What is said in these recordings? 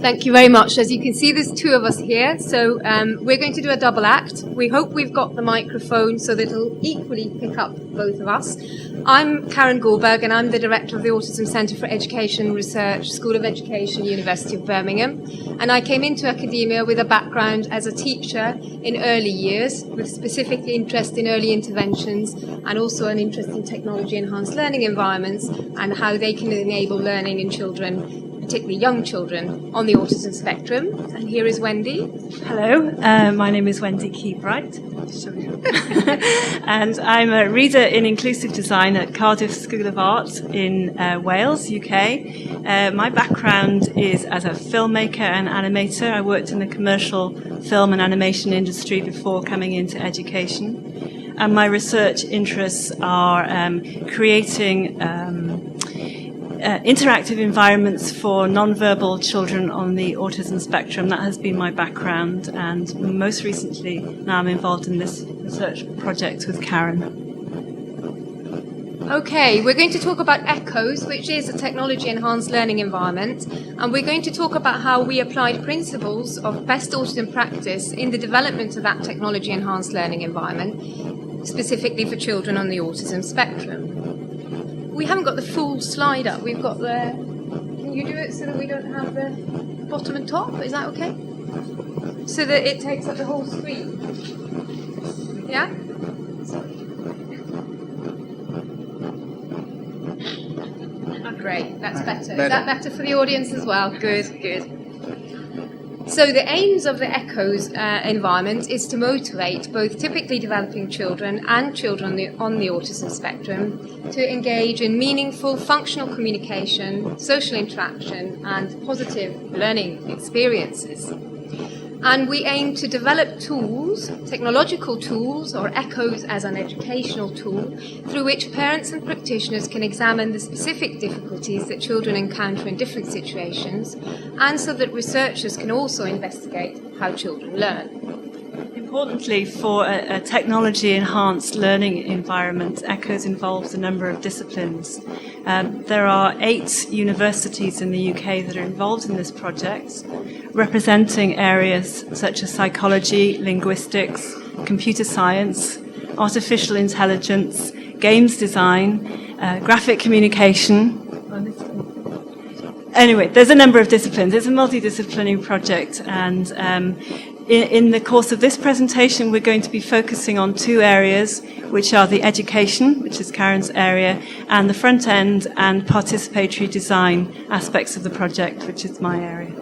Thank you very much. As you can see, there's two of us here, so we're going to do a double act. We hope we've got the microphone so that it'll equally pick up both of us. I'm Karen Guldberg, and I'm the Director of the Autism Centre for Education Research, School of Education, University of Birmingham. And I came into academia with a background as a teacher in early years, with specific interest in early interventions and also an interest in technology-enhanced learning environments and how they can enable learning in children, particularly young children, on the autism spectrum. And here is Wendy. Hello, my name is Wendy Keybright, and I'm a reader in inclusive design at Cardiff School of Art in Wales, UK. My background is as a filmmaker and animator. I worked in the commercial film and animation industry before coming into education. And my research interests are creating interactive environments for non-verbal children on the autism spectrum. That has been my background, and most recently now I'm involved in this research project with Karen. Okay, we're going to talk about ECHOS, which is a technology-enhanced learning environment, and we're going to talk about how we applied principles of best autism practice in the development of that technology-enhanced learning environment, specifically for children on the autism spectrum. We haven't got the full slide up. We've got the... Can you do it so that we don't have the bottom and top? Is that okay? So that it takes up the whole screen. Yeah? Oh, great. That's better. Is that better for the audience as well? Good, good. So the aims of the ECHOS environment is to motivate both typically developing children and children on the autism spectrum to engage in meaningful functional communication, social interaction, and positive learning experiences. And we aim to develop tools, technological tools, or ECHOS as an educational tool, through which parents and practitioners can examine the specific difficulties that children encounter in different situations, and so that researchers can also investigate how children learn. Importantly, for a technology-enhanced learning environment, ECHOS involves a number of disciplines. There are 8 universities in the UK that are involved in this project, representing areas such as psychology, linguistics, computer science, artificial intelligence, games design, graphic communication. Anyway, there's a number of disciplines. It's a multidisciplinary project, and in the course of this presentation, we're going to be focusing on 2 areas, which are the education, which is Karen's area, and the front end and participatory design aspects of the project, which is my area.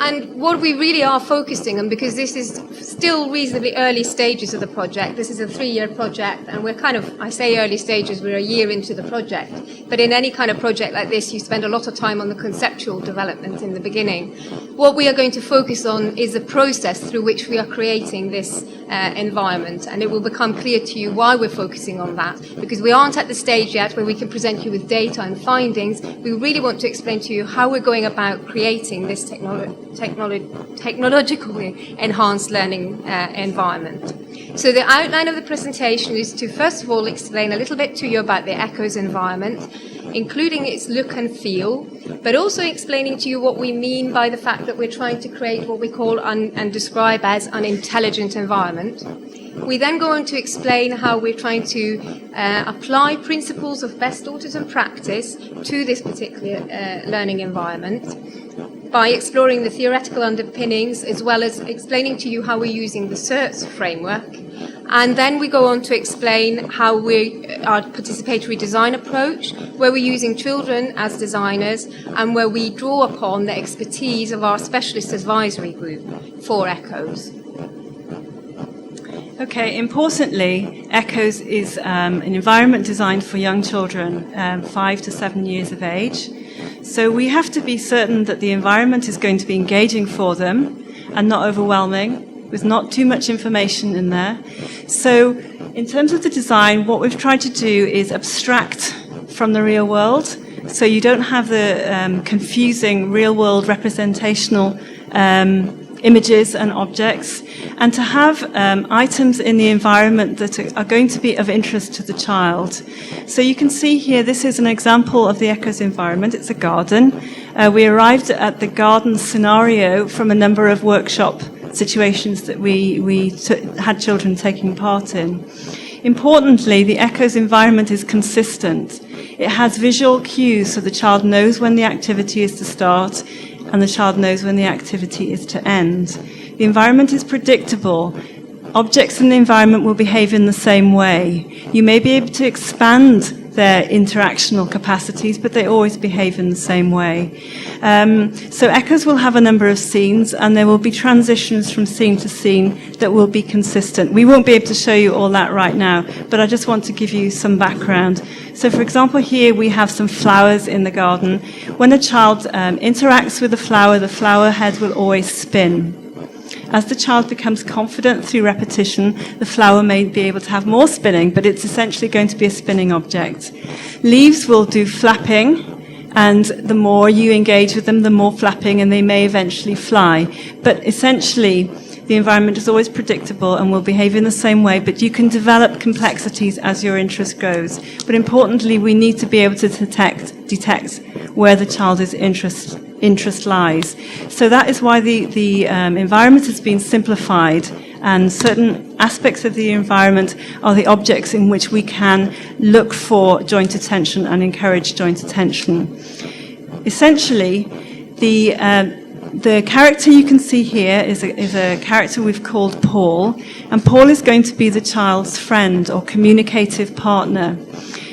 And what we really are focusing on, because this is still reasonably early stages of the project, this is a 3-year project, and we're kind of, I say early stages, we're a year into the project. But in any kind of project like this, you spend a lot of time on the conceptual development in the beginning. What we are going to focus on is the process through which we are creating this environment, and it will become clear to you why we're focusing on that, because we aren't at the stage yet where we can present you with data and findings. We really want to explain to you how we're going about creating this technologically enhanced learning environment. So the outline of the presentation is to first of all explain a little bit to you about the ECHOS environment, including its look and feel, but also explaining to you what we mean by the fact that we're trying to create what we call and describe as an intelligent environment. We then go on to explain how we're trying to apply principles of best autism practice to this particular learning environment by exploring the theoretical underpinnings, as well as explaining to you how we're using the CERTS framework. And then we go on to explain how our participatory design approach, where we're using children as designers, and where we draw upon the expertise of our specialist advisory group for ECHOS. Okay, importantly, ECHOS is an environment designed for young children, 5 to 7 years of age. So we have to be certain that the environment is going to be engaging for them and not overwhelming, with not too much information in there. So in terms of the design, what we've tried to do is abstract from the real world, so you don't have the confusing real-world representational images and objects, and to have items in the environment that are going to be of interest to the child. So you can see here, this is an example of the Echoes environment. It's a garden. We arrived at the garden scenario from a number of workshop situations that we had children taking part in. Importantly, the Echoes environment is consistent. It has visual cues, so the child knows when the activity is to start and the child knows when the activity is to end. The environment is predictable. Objects in the environment will behave in the same way. You may be able to expand their interactional capacities, but they always behave in the same way. So Echoes will have a number of scenes, and there will be transitions from scene to scene that will be consistent. We won't be able to show you all that right now, but I just want to give you some background. So for example, here we have some flowers in the garden. When a child interacts with the flower head will always spin. As the child becomes confident through repetition, the flower may be able to have more spinning, but it's essentially going to be a spinning object. Leaves will do flapping, and the more you engage with them, the more flapping, and they may eventually fly. But essentially, the environment is always predictable and will behave in the same way, but you can develop complexities as your interest grows. But importantly, we need to be able to detect where the child's interest lies. So that is why the environment has been simplified, and certain aspects of the environment are the objects in which we can look for joint attention and encourage joint attention. Essentially, the character you can see here is a character we've called Paul, and Paul is going to be the child's friend or communicative partner.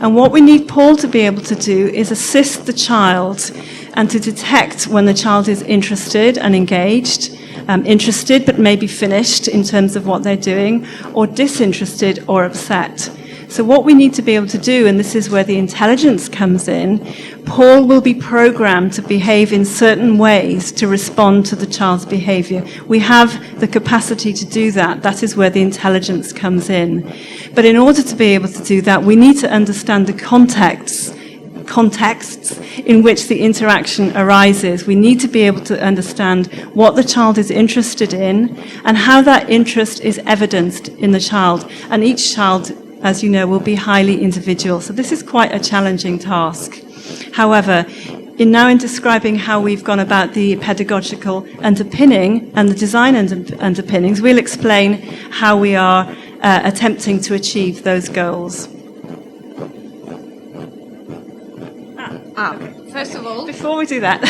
And what we need Paul to be able to do is assist the child and to detect when the child is interested and engaged, interested but maybe finished in terms of what they're doing, or disinterested or upset. So what we need to be able to do, and this is where the intelligence comes in, Paul will be programmed to behave in certain ways to respond to the child's behavior. We have the capacity to do that. That is where the intelligence comes in. But in order to be able to do that, we need to understand the contexts in which the interaction arises. We need to be able to understand what the child is interested in and how that interest is evidenced in the child. And each child, as you know, will be highly individual. So this is quite a challenging task. However, in describing how we've gone about the pedagogical underpinning and the design underpinnings, we'll explain how we are attempting to achieve those goals. First of all, before we do that,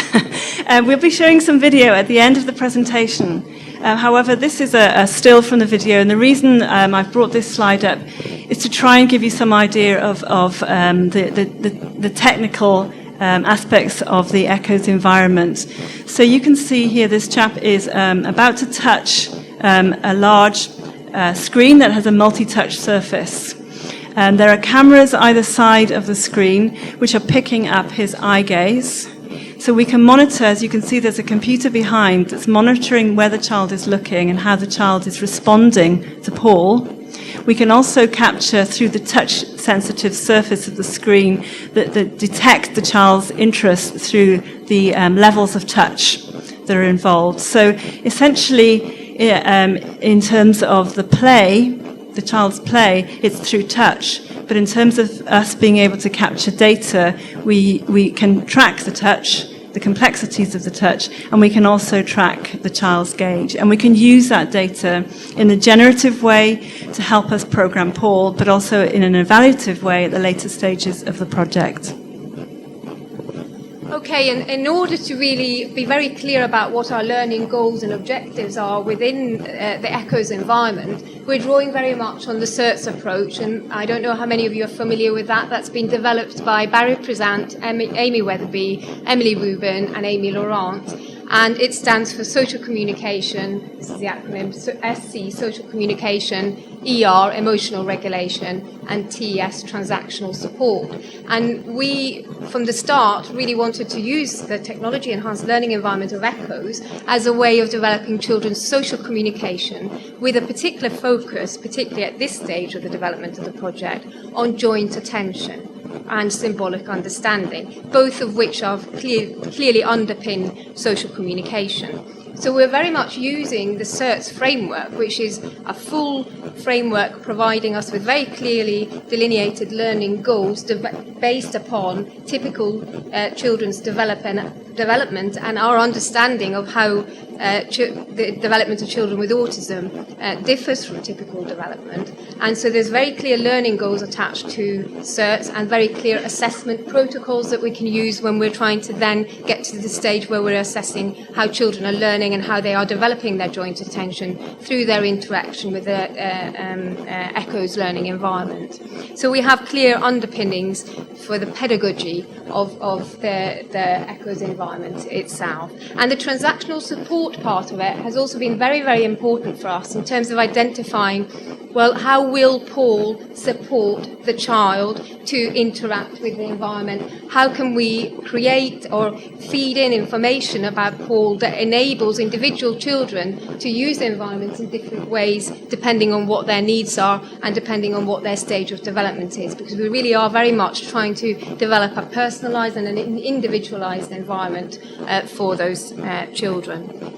we'll be showing some video at the end of the presentation. However, this is a still from the video, and the reason I've brought this slide up is to try and give you some idea of the technical aspects of the Echoes environment. So you can see here this chap is about to touch a large screen that has a multi-touch surface. There are cameras either side of the screen which are picking up his eye gaze. So we can monitor, as you can see, there's a computer behind that's monitoring where the child is looking and how the child is responding to Paul. We can also capture through the touch-sensitive surface of the screen that detect the child's interest through the levels of touch that are involved. So essentially, in terms of the play, the child's play, it's through touch. But in terms of us being able to capture data, we can track the touch, the complexities of the touch, and we can also track the child's gauge. And we can use that data in a generative way to help us program Paul, but also in an evaluative way at the later stages of the project. Okay, and in order to really be very clear about what our learning goals and objectives are within the Echoes environment, we're drawing very much on the CERTS approach, and I don't know how many of you are familiar with that. That's been developed by Barry Prezant, Amy Weatherby, Emily Rubin, and Amy Laurent, and it stands for Social Communication, this is the acronym, SC, Social Communication, ER, Emotional Regulation, and TS, Transactional Support. And we, from the start, really wanted to use the technology-enhanced learning environment of Echoes as a way of developing children's social communication with a particular focus, particularly at this stage of the development of the project, on joint attention and symbolic understanding, both of which are clearly underpin social communication. So we're very much using the CERTS framework, which is a full framework providing us with very clearly delineated learning goals based upon typical children's development and our understanding of how the development of children with autism differs from typical development. And so there's very clear learning goals attached to CERTS and very clear assessment protocols that we can use when we're trying to then get to the stage where we're assessing how children are learning and how they are developing their joint attention through their interaction with the ECHO's learning environment. So we have clear underpinnings for the pedagogy of the ECHO's environment itself. And the transactional support part of it has also been very, very important for us in terms of identifying, well, how will Paul support the child to interact with the environment? How can we create or feed in information about Paul that enables individual children to use the environment in different ways depending on what their needs are and depending on what their stage of development is? Because we really are very much trying to develop a personalised and an individualised environment for those children.